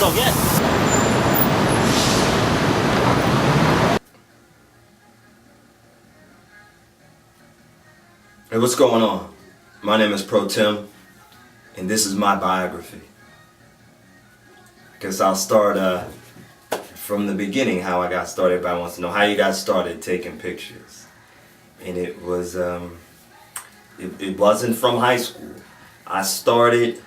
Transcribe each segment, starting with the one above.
go, yes. Hey, what's going on? My name is ProTim, and this is my biography. I guess I'll start from the beginning, how I got started. Everybody wants to know how you got started taking pictures. And it was, it wasn't from high school. I started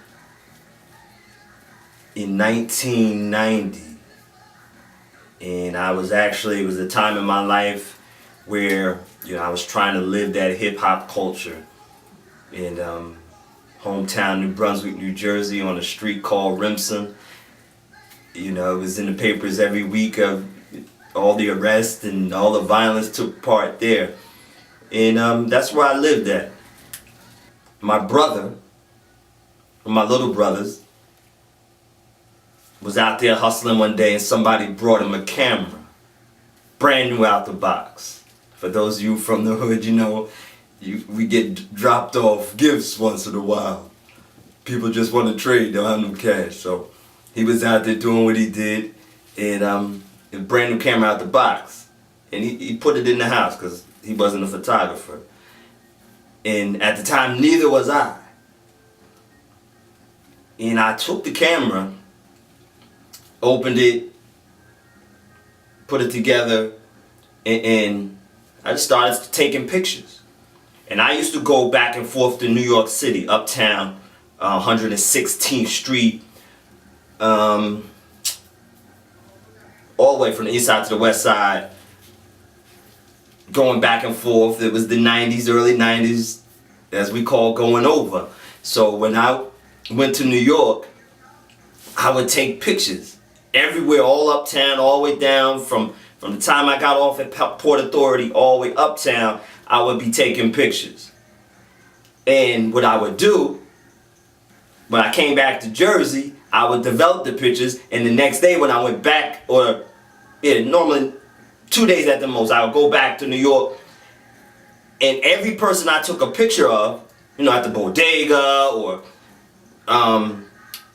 in 1990. And it was a time in my life where, I was trying to live that hip-hop culture in hometown New Brunswick, New Jersey, on a street called Remsen. It was in the papers every week of all the arrests and all the violence took part there. And that's where I lived at. My brother, my little brothers, was out there hustling one day and somebody brought him a camera, brand new out the box. For those of you from the hood, we get dropped off gifts once in a while. People just want to trade, they don't have no cash. So he was out there doing what he did, and a brand new camera out the box. And he put it in the house because he wasn't a photographer. And at the time, neither was I. And I took the camera, opened it, put it together, and I just started taking pictures. And I used to go back and forth to New York City, uptown, 116th Street, all the way from the east side to the west side, going back and forth. It was the 90s, early 90s, as we call going over. So when I went to New York, I would take pictures everywhere, all uptown, all the way down from the time I got off at Port Authority all the way uptown. I would be taking pictures. And what I would do, when I came back to Jersey, I would develop the pictures, and the next day when I went back, normally 2 days at the most, I would go back to New York, and every person I took a picture of, at the bodega or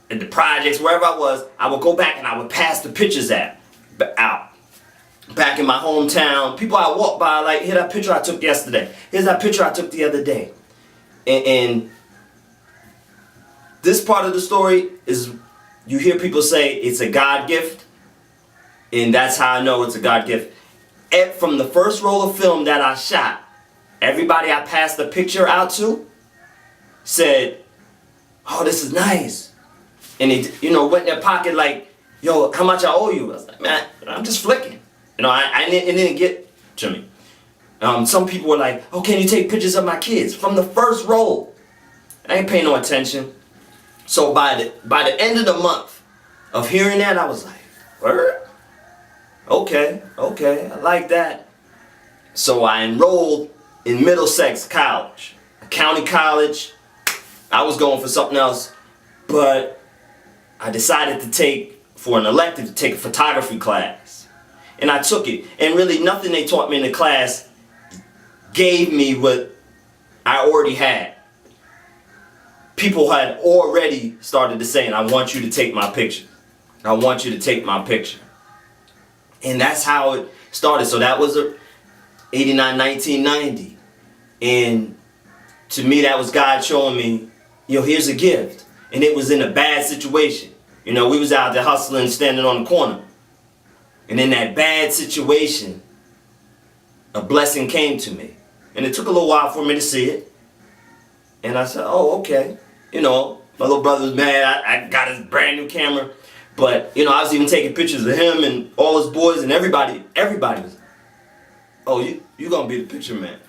in the projects, wherever I was, I would go back and I would pass the pictures out. Back in my hometown, people I walk by like, here's that picture I took yesterday. Here's that picture I took the other day. And this part of the story is, you hear people say it's a God gift, and that's how I know it's a God gift. From the first roll of film that I shot, everybody I passed the picture out to said, "Oh, this is nice." And they, went in their pocket like, "Yo, how much I owe you?" I was like, "Man, I'm just flicking." It didn't get to me. Some people were like, "Oh, can you take pictures of my kids?" From the first roll. I ain't paying no attention. So by the end of the month of hearing that, I was like, "Word? Okay, I like that." So I enrolled in Middlesex College, a county college. I was going for something else, but I decided to take a photography class. And I took it. And really nothing they taught me in the class gave me what I already had. People had already started to say, "I want you to take my picture. I want you to take my picture." And that's how it started. So that was 1990. And to me, that was God showing me, here's a gift. And it was in a bad situation. We was out there hustling, standing on the corner. And in that bad situation, a blessing came to me. And it took a little while for me to see it. And I said, "Oh, okay." My little brother was mad. I got his brand new camera. But, I was even taking pictures of him and all his boys and everybody. Everybody was, "Oh, you gonna be the picture man."